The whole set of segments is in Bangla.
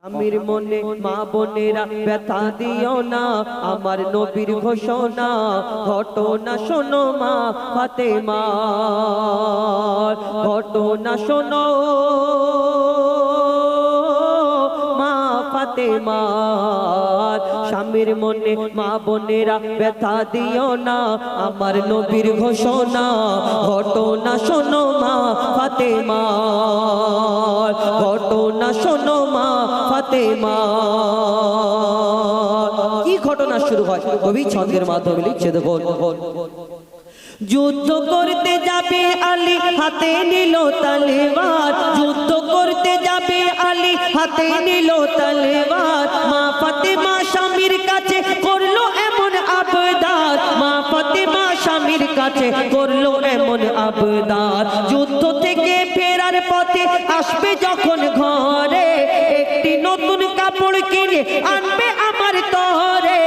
আমির মনে মা বোনেরা ব্যথা দিও না, আমার নবীর ঘোষণা ঘটনা শোনো মা ফাতেমা, ঘটনা শোনো মা ফাতেমা। স্বামীর মনে মা বোনেরা ব্যথা দিও না, আমার নবীর ঘোষণা ঘটনা শোনো মা ফাতেমা, ঘটনা শোনো মা ফাতেমা। কি ঘটনা শুরু হয় কবি ছন্দের মাধ্যমে লিখছে দেখো। যুদ্ধ করতে যাবে আলী হাতে নিল তলোয়ার, যুদ্ধ করতে যাবে আলী হাতে নিল তলোয়ার। মা ফাতেমা স্বামীর কাছে করলো এমন আবদার, মা ফাতেমা স্বামীর কাছে করলো এমন আবদার। যুদ্ধ থেকে ফেরার পথে আসবে যখন ঘরে, একটি নতুন কাপড় কিনে আনবে আমার তরে,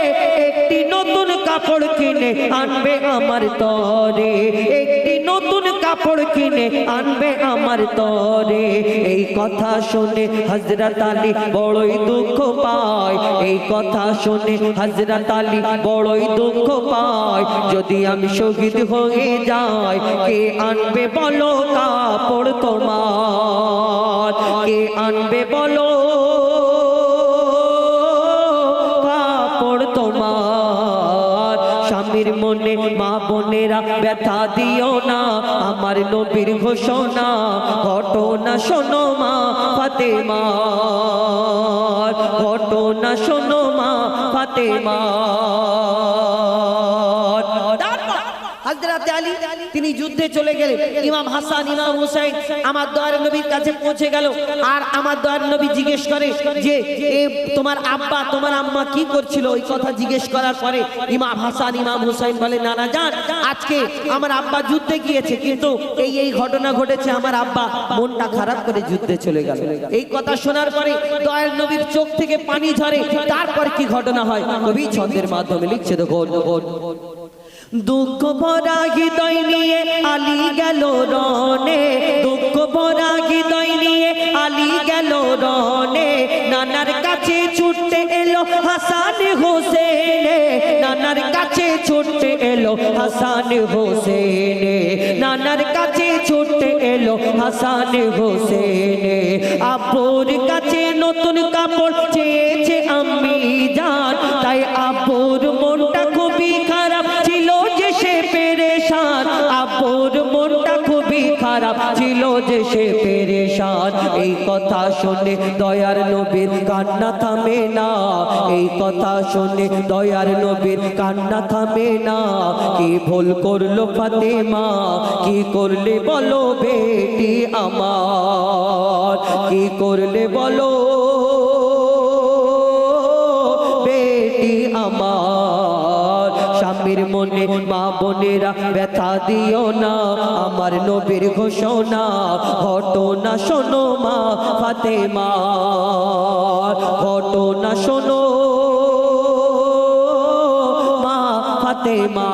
একটি নতুন কাপড় কিনে আনবে আমার তরে, একটি নতুন কাপড় কিনে আনবে আমার তরে। এই কথা শুনে হযরত আলী বড়ই দুঃখ পায়, এই কথা শুনে হযরত আলী বড়ই দুঃখ পায়। যদি আমি শহীদ হয়ে যাই কে আনবে বলো কাপড় তোমার, কে আনবে বলো কাপড় তোমার। স্বামীর মনে মা বোনেরা ব্যথা দিও না, আমার নবীর ঘোষণা ঘটনা শোনো মা ফাতেমা, ঘটনা শোনো মা ফাতেমা। হযরত আলী তিনি যুদ্ধে চলে গেলেন, ইমাম হাসান ইমাম হুসাইন আমার দয়ার নবীর কাছে পৌঁছে গেল। আর আমার দয়ার নবী জিজ্ঞেস করে যে তোমার আব্বা তোমার আম্মা কি করছিল, ওই কথা জিজ্ঞেস করার পরে ইমাম হাসান ইমাম হুসাইন বলে নানা জান আজকে আমার আব্বা যুদ্ধে গিয়েছে, কিন্তু এই ঘটনা ঘটেছে, আমার আব্বা মনটা খারাপ করে যুদ্ধে চলে গেল। এই কথা শোনার পরে দয়ার নবীর চোখ থেকে পানি ঝরে। তারপর কি ঘটনা হয় কবি ছন্দের মাধ্যমে লিখছে দেখো। দুঃখ ভরা হৃদয় নিয়ে আলী গেল রনে, দুঃখ ভরা হৃদয় নিয়ে আলী গেল রনে। নানার কাছে ছুটতে এলো হাসান হোসেনে, নানার কাছে ছুটতে এলো হাসান হোসেনে, নানার কাছে ছুটতে এলো হাসান হোসেনে। আব্বুর কাছে নতুন কাপড় চেয়েছে আম্মি জান, তাই আব্বুর মনটা খুবই খারাপ ছিল যে সে পেরেশান, আব্বুর মনটা খুবই খারাপ ছিল যে সে পেরেশান। এই কথা শুনে দয়ার নবীর কান্না থামে না, এই কথা শুনে দয়ার নবীর কান্না থামে না। কি ভুল করলো ফাতেমা, কি করলে বলো বেটি আমার, কি করলে বলো বেটি আমার। স্বামীর মনে মা বোনেরা ব্যথা দিও না, আমার নবীর ঘোষণা ঘটনা শোনো মা ফাতেমা, ঘটনা শোনো মা ফাতেমা।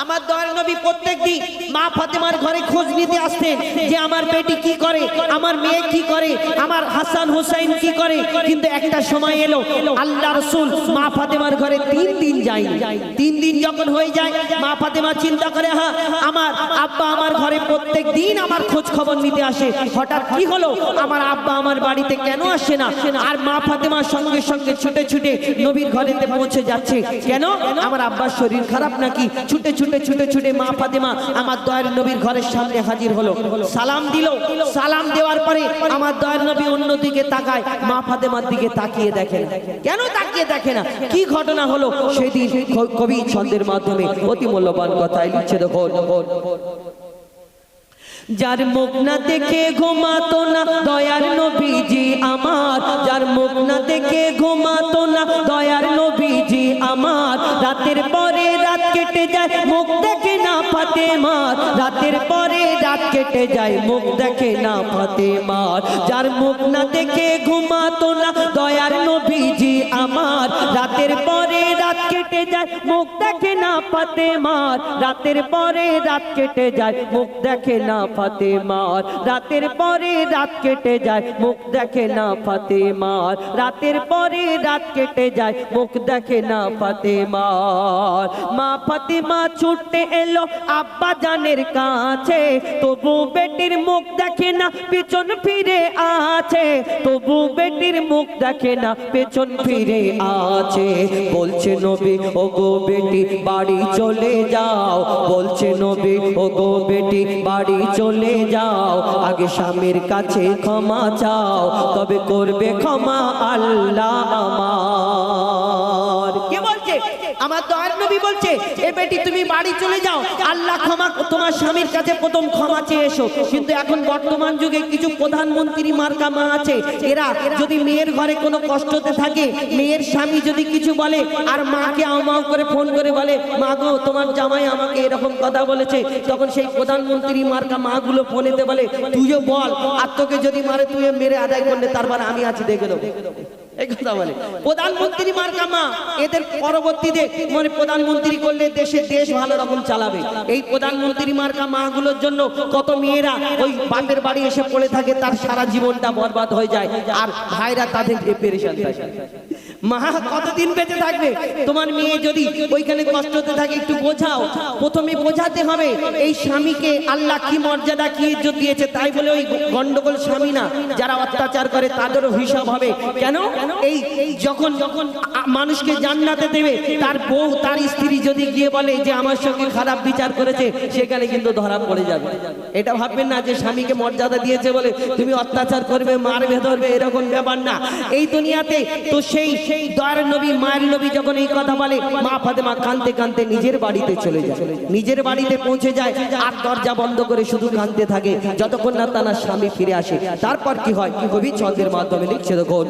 আমার দয়ার নবী প্রত্যেকদিন মা ফাতেমার ঘরে খোঁজ নিতে আসতেন যে আমার বেটি কি করে, আমার মেয়ে কি করে, আমার হাসান হোসেন কি করে। কিন্তু একটা সময় এলো আল্লাহ রাসূল মা ফাতেমার ঘরে 3 দিন যায়। 3 দিন যখন হয়ে যায় মা ফাতেমা চিন্তা করে হ্যাঁ আমার আব্বা আমার ঘরে প্রত্যেক দিন আমার খোঁজ খবর নিতে আসে, হঠাৎ কি হলো আমার আব্বা আমার বাড়িতে কেন আসে না। আর মা ফাতেমার সঙ্গে সঙ্গে ছুটে ছুটে নবীর ঘরেতে পৌঁছে যাচ্ছে। কেন আমার আব্বার শরীর খারাপ নাকি। ছুটে ছুটে ছুটে ছুটে মা ফাতেমা আমার দয়ার নবীর ঘরের সামনে হাজির হলো, সালাম দিল। সালাম দেওয়ার পরে আমার দয়ার নবী অন্যদিকে তাকায়, মা ফাতেমার দিকে তাকিয়ে দেখে না। কেন তাকিয়ে দেখে না, কি ঘটনা হলো সেদিন কবি ছন্দের মাধ্যমে অতি মূল্যবান কথাই লিখছে দেখো। যার মুখ না দেখে ঘুমাতো না দয়ার নবীজি আমার, যার মুখ না দেখে ঘুমাতো না দয়ার নবীজি আমার। রাতের পরে রাত কেটে যায় মুখ দেখে না ফাতেমার, রাতের পরে রাত কেটে যায় মুখ দেখে না ফাতেমার। যার মুখ না দেখে ঘুমাতো না দয়ার নবীজি আমার, রাতের পরে রাত কেটে যায় যায় মুখ দেখে না ফাতেমার, রাতের পরে রাত কেটে যায় মুখ দেখে না ফাতেমার, রাতের পরে রাত কেটে যায় মুখ দেখে না ফাতেমার, রাতের পরে রাত কেটে যায় মুখ দেখে না ফাতেমার। মা ফাতেমা ছুটতে এলো আব্বা জানের কাছে, তবু বেটির মুখ দেখে না পেছন ফিরে আছে, তবু বেটির মুখ দেখে না পেছন ফিরে আছে। বলছে নবী ও গো বেটি বাড়ি চলে যাও, বলছে নবী ও গো বেটি বাড়ি চলে যাও, আগে স্বামীর কাছে ক্ষমা চাও, তবে করবে ক্ষমা আল্লাহ আমার। কে বলছে? আমার দয়ার নবী বলছে এ বেটি তুমি বাড়ি চলে যাও, আল্লাহ ক্ষমা, তোমার স্বামীর কাছে প্রথম ক্ষমা চেয়ে এসো। কিন্তু এখন বর্তমান যুগে কিছু প্রধানমন্ত্রী মার্কা মা আছে, এরা যদি মেয়ের ঘরে কোনো কষ্টতে থাকে, মেয়ের স্বামী যদি কিছু বলে আর মাকে আও করে ফোন করে বলে মা গো তোমার জামাই আমাকে এরকম কথা বলেছে, তখন সেই প্রধানমন্ত্রী মার্কা মাগুলো ফোনেতে বলে তুইও বল, আর তোকে যদি মারে তুই মেরে আদায় করলে তারপর আমি আছি দেখে নেবো। এই কথা বলে প্রধানমন্ত্রী মার্কা মা, এদের পরবর্তীতে মানে প্রধানমন্ত্রী করলে দেশ ভালো রকম চালাবে। এই প্রধানমন্ত্রী মার্কা মাগুলোর জন্য কত মেয়েরা ওই বাপের বাড়ি এসে পড়ে থাকে, তার সারা জীবনটা বরবাদ হয়ে যায়, আর ভাইরা তাদের পেরেশান থাকে। মা কতদিন বেঁচে থাকবে? তোমার মেয়ে যদি ওইখানে কষ্টতে থাকে একটু বোঝাও, প্রথমে বোঝাতে হবে এই স্বামীকে আল্লাহ কি মর্যাদা কি ইজ্জত দিয়েছে। তাই বলে ওই গন্ডগোল স্বামী না, যারা অত্যাচার করে তাদেরও হিসাব হবে। কেন? এই যখন মানুষকে জান্নাতে দেবে, তার বউ তার স্ত্রী যদি গিয়ে বলে যে আমার সঙ্গে খারাপ বিচার করেছে, সেখানে কিন্তু ধরা পড়ে যাবে। এটা ভাববেন না যে স্বামীকে মর্যাদা দিয়েছে বলে তুমি অত্যাচার করবে, মারবে, ধরবে, এরকম ব্যাপার না এই দুনিয়াতে। তো সেই দয়ার নবী মায়ের নবী যখন এই কথা বলে, মা ফাতেমা কাঁদতে কাঁদতে নিজের বাড়িতে চলে যায়, নিজের বাড়িতে পৌঁছে যায়, আর দরজা বন্ধ করে শুধু কাঁদতে থাকে যতক্ষণ না তার স্বামী ফিরে আসে। তারপর কি হয় কবি ছন্দের মাধ্যমে লিখছে দেখুন।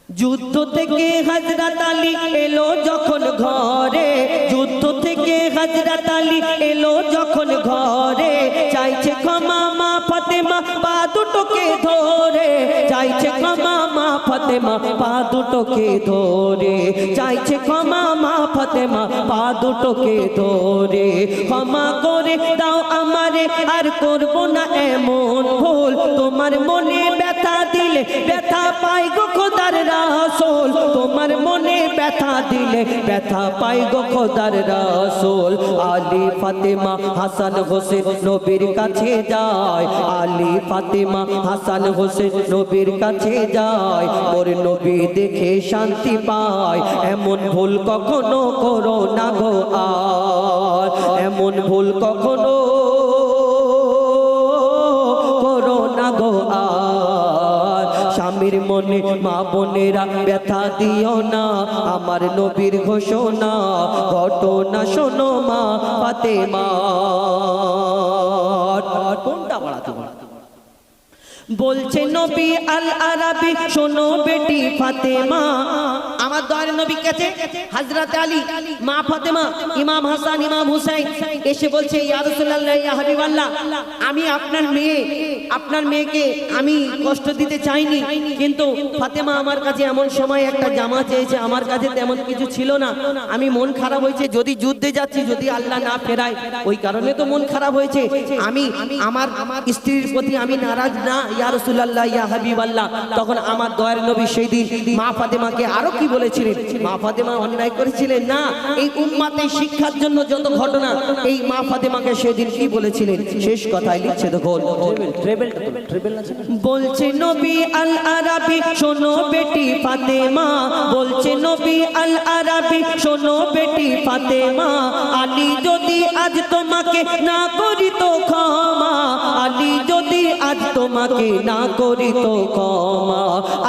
যুদ্ধ থেকে হযরত আলী এলো যখন ঘরে, যুদ্ধ থেকে হযরত আলী এলো যখন ঘরে, চাইছে ক্ষমা মা ফাতেমা পা দুটোকে ধরে, চাইছে ক্ষমা মা ফাতেমা পা দুটোকে ধরে, চাইছে ক্ষমা মা ফাতেমা পা দুটোকে ধরে, ক্ষমা করে দাও আমারে আর করব না এমন ভুল, তোমার মনে ব্যথা দিলে ব্যথা পাই গো খোদার রাসূল, তোমার মনে ব্যথা দিলে ব্যথা পাই গো খোদার রাসূল। আলী ফাতেমা হাসান হোসেন নবীর কাছে যায়, আলী ফাতেমা হাসান হোসেন নবীর কাছে যায়, ওর নবী দেখে শান্তি পায়, এমন ভুল কখনো করো না গো আর, এমন ভুল কখনো করো না গো আর, স্বামীর মনে মা বোনেরা ব্যথা দিও না, আমার নবীর ঘোষণা ঘটনা শোনো মা ফাতেমা। কোনটা বাড়াতে বলছে নবী আল আরাবী শোনো বেটি ফাতেমা, আমার দয়ার নবীর কাছে হযরত আলী, মা ফাতেমা, ইমাম হাসান, ইমাম হুসাইন এসে বলছে ইয়া রাসূলুল্লাহ, ইয়া হাবিবাল্লাহ, আমি আপনার মেয়েকে আমি কষ্ট দিতে চাইনি, কিন্তু ফাতেমা আমার কাছে এমন সময় একটা জামা চেয়েছে, আমার কাছে তেমন কিছু ছিল না, আমি মন খারাপ হয়েছে, যদি যুদ্ধে যাচ্ছি যদি আল্লাহ না ফেরায়, ওই কারণে তো মন খারাপ হয়েছে, আমি আমার স্ত্রীর প্রতি আমি নারাজ না ইয়া রাসূলুল্লাহ, ইয়া হাবিবাল্লাহ। তখন আমার দয়ার নবী সেই দিন মা ফাতেমাকে আরো কি বলেছিলেন? মা ফাতেমা অন্যায় করেছিলেন না, এই উম্মতে শিক্ষার জন্য যত ঘটনা, এই মা ফাতেমাকে সেদিন কি বলেছিলেন শেষ কথায় লিখছে দেখুন। বলছে নবী আল আরাবী শোনো বেটি ফাতেমা, বলছে নবী আল আরাবী শোনো বেটি ফাতেমা, আলী যদি আজ তোমাকে না করিত ক্ষমা, আলী যদি আজ তোমাকে না করিত ক্ষমা,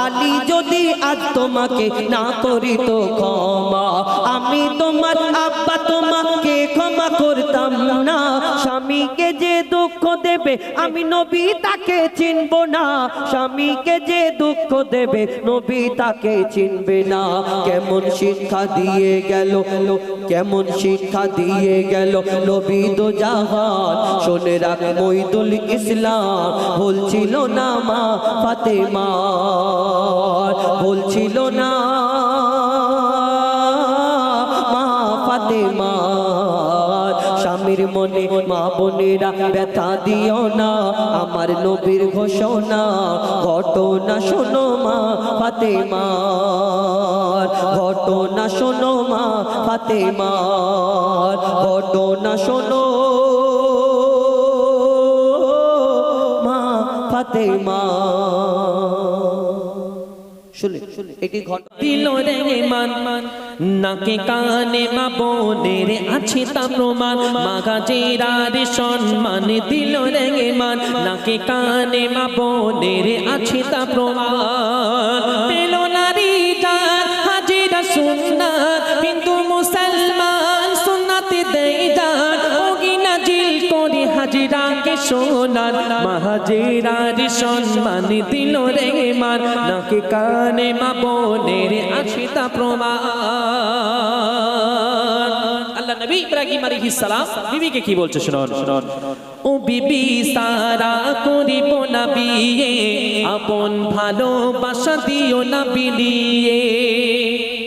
আলী যদি আজ তোমাকে না করিত ক্ষমা, আমি তোমার আব্বা তোমাকে ক্ষমা করতাম না, স্বামীকে যে দুঃখ দেবে আমি নবী তাকে চিনব না, স্বামীকে যে দুঃখ দেবে নবী তাকে চিনবে না। কেমন শিক্ষা দিয়ে গেল, কেমন শিক্ষা দিয়ে গেল নবী দো জাহান, শুনে রাখ মঈদুল ইসলাম বলছিল না মা ফাতেমা, বলছিল না মনে মা বোনেরা ব্যথা দিও না আমার নবীর ঘোষণা ঘটনা শোনো মা ফাতেমার ঘটনা শোনো মা ফাতেমার ঘটনা শোনো মা ফাতেমা এটি দিল রে মান নাকে কানে মা বোনের আছে তা প্রমাণ মাগাজেরার সম্মান দিল রে মান নাকে কানে মা বোনের আছে তা প্রমাণ পেল নারী যার হাজিরা সুন্নাত হিন্দু মুসলমান সুন্নাতে দেয় যার ওগি নাজিল করে হাজিরাকে সোনার মাহাজেরার সম্মান দিল রে মান নাকে কানে মা বোনের আছে তা প্রমাণ আল্লাহ নবী ইব্রাহিম আলাইহিস সালাম বিবিকে কি বলছে শুনুন শুনুন ও বিবি সারা করিব না বিয়ে আপন ভালোবাসা দিও না বিলিয়ে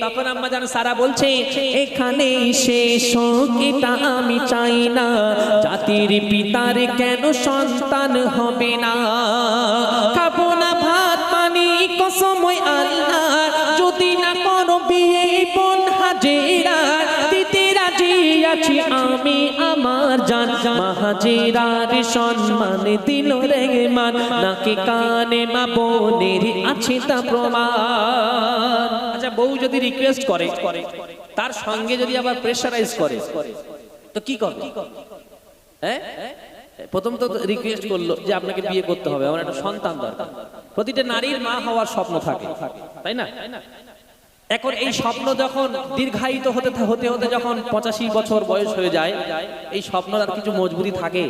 তখন আম্মা জান সারা বলছে এখানে শেষ হোক এটা আমি চাই না জাতির পিতার কেন সন্তান হবে না খাবো না ভাত পানি কসম আল্লাহ যদি না করো বিয়ে বোন হাজেরা দিতে রাজি আছি আমি আমার জান মাহাজেরার সম্মান দিল রে মান নাকি কানে মা বোনের আছে তা প্রমাণ আচ্ছা বউ যদি রিকোয়েস্ট করে তার সঙ্গে যদি আবার প্রেসারাইজ করে তো কি করবে হ্যাঁ প্রথম তো রিকোয়েস্ট করলো যে আপনাকে বিয়ে করতে হবে আমার একটা সন্তান দরকার প্রতিটা নারীর মা হওয়ার স্বপ্ন থাকে তাই না এখন এই স্বপ্ন যখন দীর্ঘায়িত হতে হতে যখন 85 বছর বয়স হয়ে যায় এই স্বপ্ন আর কিছু মজবুতি থাকে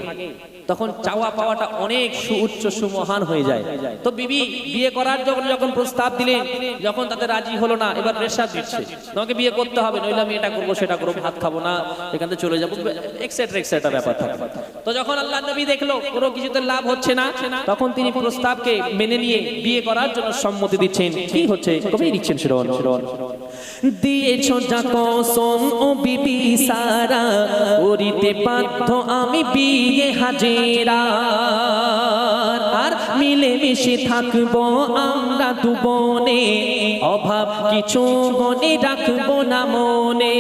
তখন চাওয়া পাওয়াটা অনেক সুউচ্চ সুমহান হয়ে যায় তো বিবি বিয়ে করার যখন প্রস্তাব দিলেন যখন তাতে রাজি হলো না এবার প্রেসার দিচ্ছে তোমাকে বিয়ে করতে হবে নইলে আমি এটা করবো সেটা করবো ভাত খাবো না এখান থেকে চলে যাবো এক্সেট্রা এক্সেট্রা ব্যাপার থাকে তো যখন আল্লাহ নবী দেখলো কোনো কিছুতে লাভ হচ্ছে না তখন তিনি প্রস্তাবকে মেনে নিয়ে বিয়ে করার জন্য সম্মতি দিচ্ছেন কি হচ্ছে কবি দিচ্ছেন শুনুন শুনুন দিয়েছো যা কসম ও বিবি সারা করিতে বাধ্য আমি বিয়ে হাজেরা আর মিলে মিশে থাকবো আমরা দুবনে অভাব কিছু গনে রাখবো না মনে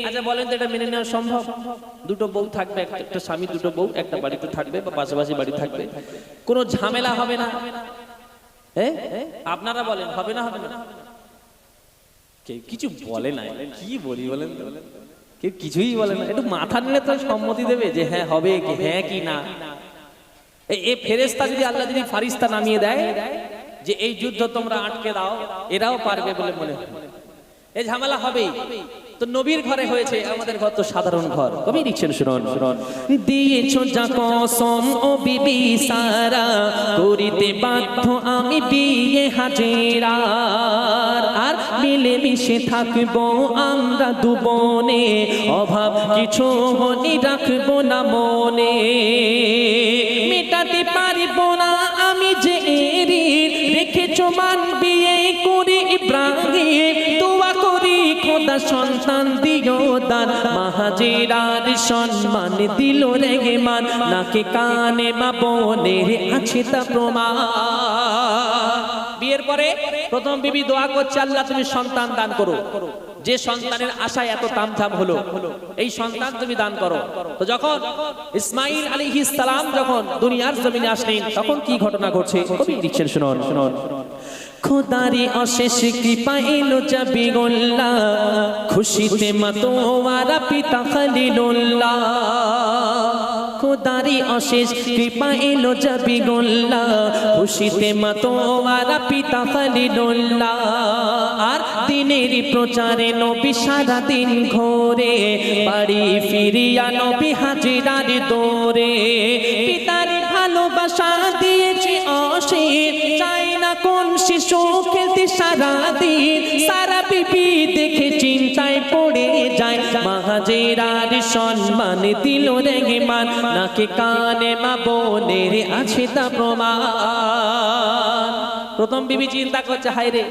আচ্ছা বলেন তো এটা মেনে নেওয়া সম্ভব দুটো বউ থাকবে একটা স্বামী দুটো বউ একটা বাড়িতে থাকবে বা পাশাপাশি বাড়ি থাকবে কোনো ঝামেলা হবে না আপনারা বলেন হবে না হবে না কেউ কিছু বলে না কি বলি বলেন কেউ কিছুই বলে না একটু মাথা নিলে তো সম্মতি দেবে যে হ্যাঁ হবে কি হ্যাঁ কি না এই ফেরেশতা যদি আল্লাহ যদি ফারিস্তা নামিয়ে দেয় যে এই যুদ্ধ তোমরা আটকে দাও এরাও পারবে বলে মনে হয় এই ঝামেলা হবেই তো নবীর ঘরে হয়েছে আমাদের ঘর তো সাধারণ ঘর কবি লিখছেন শুনুন শুনুন দিয়েছো যা কসম ও বিবি সারা করিতে বাধ্য আমি বিয়ে হাজেরা আর মিলে মিশে থাকবো আমরা দুবনে অভাব কিছু হনি রাখবো না মনে মেটাতে পারবো না আমি যে রেখেছো মান বিয়ে করে ইব্রাহিম দোয়া করি খোদা সন্তান দিও দান মাহাজেরার সম্মান দিল রে মান নাকে কানে মা বোনের আছে তা প্রমাণ বিয়ের পরে প্রথম বিবি দোয়া করছে আল্লাহ তুমি সন্তান দান করো যে সন্তানের আশায় এত তামঝাম হলো এই সন্তান তুমি দান করো তো যখন ইসমাঈল আলাইহিস সালাম যখন দুনিয়ার জমিনে আসলেন তখন কি ঘটনা ঘটছে কবি লিখছেন শুনুন শুনুন খোদারি অশেষ কৃপা এলো জাবিগুল্লাহ খুশিতে মাতোয়ারা পিতা খলিলুল্লাহ খোদারি অশেষ কৃপা এলো জাবিগুল্লাহ খুশিতে মাতোয়ারা পিতা খলিলুল্লাহ আর দিনের প্রচারে নবী সারা দিন ঘোরে বাড়ি ফিরিয়া নবী হাজিরার দৌড়ে পিতার ভালোবাসা দিয়েছি অশেষ চাই না কোন শিশু খেলতে সারা দিন সারা বিবি দেখে চিন্তায় পড়ে যায় মাহাজেরার সম্মান দিল রে মান নাকে কানে মা বোনের আছে তা প্রমাণ প্রথম বিবি চিন্তা করছে হায় রে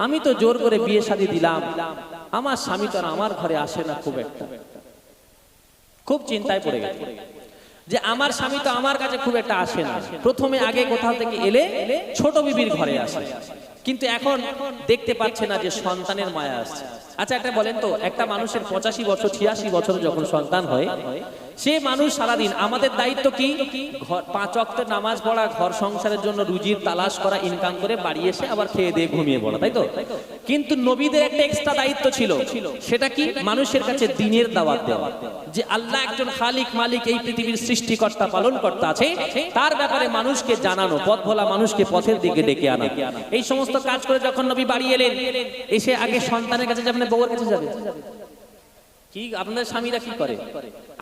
আমি তো জোর করে বিয়ে শাদী দিলাম আমার স্বামী তো আমার ঘরে আসে না খুব একটা খুব চিন্তায় পড়ে গেছে যে আমার স্বামী তো আমার কাছে খুব একটা আসে না, প্রথমে আগে কোথাও থেকে এলে ছোট বিবির ঘরে আসে, কিন্তু এখন দেখতে পাচ্ছে না যে সন্তানের মায়া আসছে। আচ্ছা একটা বলেন তো, একটা মানুষের 85 বছর 86 বছর যখন সন্তান হয়, সে মানুষ সারাদিন, আমাদের দায়িত্ব কি? 5 ওয়াক্তের নামাজ পড়া, ঘর সংসারের জন্য রুজির তালাশ করা, ইনকাম করে বাড়ি এসে আবার খেয়ে দিয়ে ঘুমিয়ে পড়া, তাই তো? কিন্তু নবীদের একটা এক্সট্রা দায়িত্ব ছিল, সেটা কি? মানুষের কাছে দ্বীনের দাওয়াত দেওয়া, যে আল্লাহ একজন খালিক মালিক, এই পৃথিবীর সৃষ্টিকর্তা পালনকর্তা আছে, তার ব্যাপারে মানুষকে জানানো, পথ ভোলা মানুষকে পথের দিকে ডেকে আনা। এই সমস্ত কাজ করে যখন নবী বাড়ি এলেন, এসে আগে সন্তানের কাছে যাবেন, বউয়ের কাছে যাবে? কি আপনাদের স্বামীরা কি করে?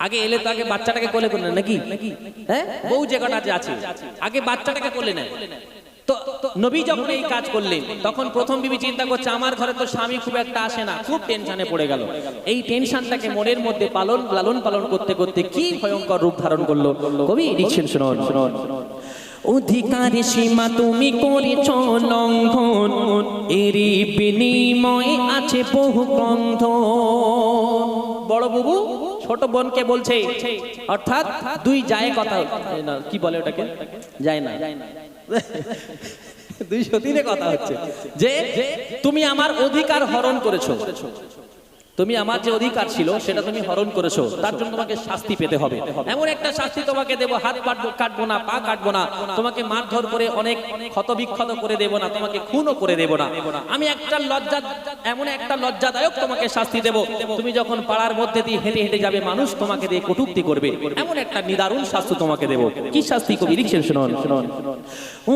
আগে এলে তো আগে বাচ্চাটাকে কোলে করে নেয় নাকি? হ্যাঁ, বউ যে কটা আছে আগে বাচ্চাটাকে কোলে নেয়। তো নবী যখন এই কাজ করলেন, তখন প্রথম বিবি চিন্তা করছে আমার ঘরে তো স্বামী খুব একটা আসে না, খুব টেনশনে পড়ে গেল। এই টেনশনটাকে মনের মধ্যে লালন পালন করতে করতে কি ভয়ঙ্কর রূপ ধারণ করলো কবি লিখছেন, শুনুন শুনুন। অধিকারে সীমা তুমি করেছ লঙ্ঘন, এরই বিনিময়ে আছে বহু বন্ধন। বড় বাবু ছোট বোনকে বলছে, অর্থাৎ দুই যায় কথা, কি বলে ওটাকে, যায় না, দুই সতীনে কথা হচ্ছে যে তুমি আমার অধিকার হরণ করেছো, তুমি আমার যে অধিকার ছিল সেটা তুমি হরণ করেছো, তার জন্য তোমাকে শাস্তি পেতে হবে। এমন একটা শাস্তি তোমাকে দেব, হাত কাটবো না, পা কাটবো না, তোমাকে মারধর করে অনেক ক্ষতবিক্ষত করে দেব না, তোমাকে খুনও করে দেব না। আমি একটা এমন একটা লজ্জাদায়ক তোমাকে শাস্তি দেব, তুমি যখন পাড়ার মধ্যে দিয়ে হেঁটে হেঁটে যাবে, মানুষ তোমাকে দিয়ে কটূক্তি করবে, এমন একটা নিদারুণ শাস্তি তোমাকে দেব। কি শাস্তি কবি লিখছেন, শুনুন শুনুন।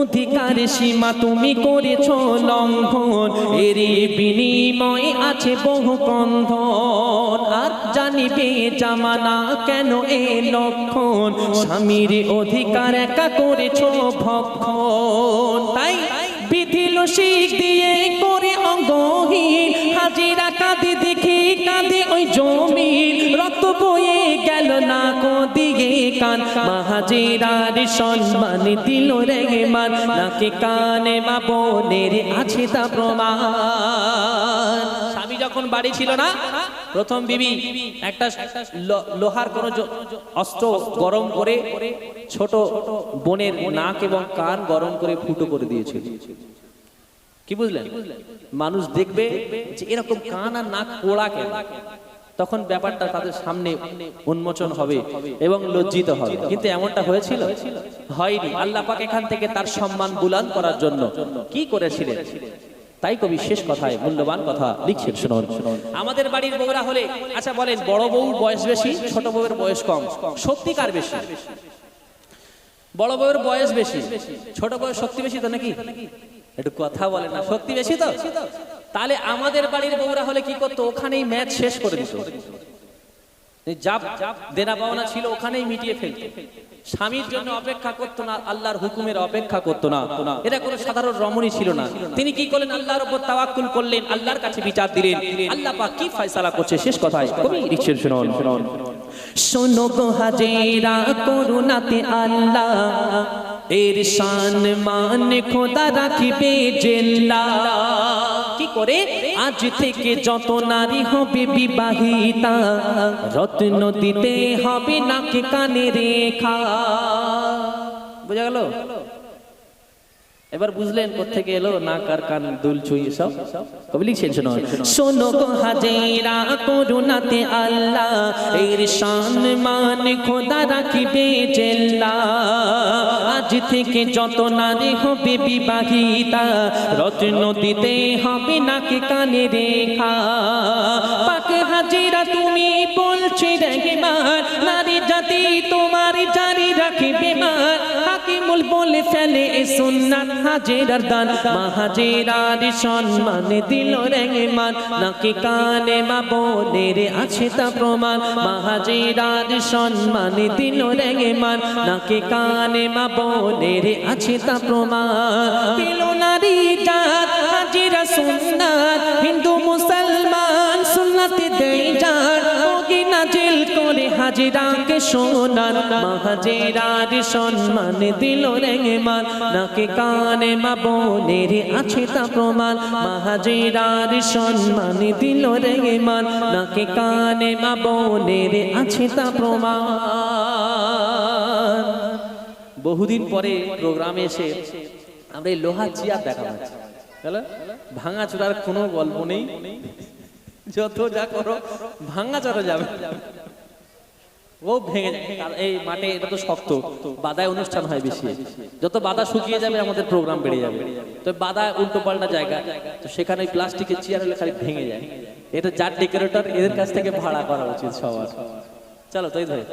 অধিকারে সীমা তুমি করেছো লঙ্ঘন, এরই বিনিময়ে আছে বহু বন্ধন। আর জানিবে জামানা কেন এ লক্ষণ, স্বামীর অধিকার একা করেছো ভক্ষণ। তাই বিধিল শিখ দিয়ে করে অঙ্গহীন, হাজিরা কাঁদে দেখে কাঁদে ওই জমির, রক্ত বয়ে গেল না কদিকে কান, মাহাজিরার সম্মান দিল রেহমান, নাকি কানে মা বোনের আছে তা প্রমাণ। স্বামী যখন বাড়ি ছিল না, প্রথম বিবি একটা লোহার কোন অস্ত্র গরম করে ছোট বোনের নাক এবং কান গরম করে ফুটো করে দিয়েছিল। কি বুঝলেন? মানুষ দেখবে যে এরকম কান আর নাক পোড়া কেন, তখন ব্যাপারটা তাদের সামনে উন্মোচন হবে এবং লজ্জিত হবে। কিন্তু এমনটা হয়েছিল? হয়নি। আল্লাহ পাক এখান থেকে তার সম্মান বুলন্দ করার জন্য কি করেছিলেন? তাই কবি শেষ কথায় মূল্যবান কথা লিখছেন, শুনুন শুনুন। আমাদের বাড়ির বউরা হলে, আচ্ছা বলেন, বড় বউর বয়স বেশি, ছোট বউয়ের বয়স কম, সত্যিকার বেশি? বড় বউয়ের বয়স বেশি, ছোট বউয়ের শক্তি বেশি তো নাকি? একটু কথা বলে না, সত্যি বেশি তো? তাহলে আমাদের বাড়ির বউরা হলে কি করতো? ওখানেই ম্যাচ শেষ করে দিত, যা দেনা পাওনা ছিল ওখানেই মিটিয়ে ফেলতো। স্বামীর জন্য অপেক্ষা করতো না, আল্লাহর হুকুমের অপেক্ষা করতো না। এটা কোনো সাধারণ রমণী ছিল না। তিনি কি করলেন? আল্লাহর উপর তাওয়াক্কুল করলেন, আল্লাহর কাছে বিচার দিলেন। আল্লাহ পাক কি ফয়সালা করছে শেষ কথায় কবি লিখছেন, শুনুন শুনুন। শোনো গো হাজেরা করুণাতে আল্লাহ, এর শান মান খোদা রাখিবে জেল্লা। কি করে? আজ থেকে যত নারী হবে বিবাহিতা, রত্ন দিতে হবে নাকে কানে রেখা। বুঝা গেল? এবার বুঝলেন কোত্থেকে এলো নাক আর কান দুল ছুঁই সব? কবি লিখছেন, শোনো। শোনো গো হাজেরা করুণাতে আল্লাহ, এর শান মান খোদা রাখিবে জেল্লা। আজ থেকে যত নারী হবে বিবাহিতা, রত্ন দিতে হবে নাকে কানে রেখা। পাক হাজিরা তুমি বলছি রেহমান, নারী জাতি তোমার জারি রাখিবে মান। হাকিমুল বলে ফেলে এ সুন্নাত হাজেরার দান, মাহাজেরার সম্মান দিল রেহমান, নাকি কানে মা বোনের আছে তা প্রমাণ। মাহাজেরার সম্মান দিল রেহমান, নাকি কানে মা বোনের আছে তা প্রমাণ। দিল নারী জাত হাজিরা সুন্নাত, হিন্দু মুসলমান সুন্নাতে দেই জান, ওগি নাজিল করে হাজিরাকে সোনার মা হাজিরার সম্মান দিল রে মান নাকে কানে মা বোনের আছে তা প্রমাণ মা হাজিরার সম্মান দিল রে মান নাকে কানে মা বোনের আছে তা প্রমাণ। বহুদিন পরে প্রোগ্রামে এসে আমরা এই লোহার চেয়ার দেখা পাচ্ছি, ভাঙা চোরার কোনো গল্প নেই, যত যা করো ভাঙা চড়া যাবে, ও ভেঙে যায়। এই মাঠে এটা তো শক্ত, বাদায় অনুষ্ঠান হয় বেশি, যত বাদা শুকিয়ে যাবে আমাদের প্রোগ্রাম বেড়ে যাবে। তো বাদা উল্টো পাল্টা জায়গা, তো সেখানে প্লাস্টিকের চেয়ার হলে খালি ভেঙে যায়। এটা যার ডেকোরেটর এদের কাছ থেকে ভাড়া করা উচিত সবার। চলো তাই ধরে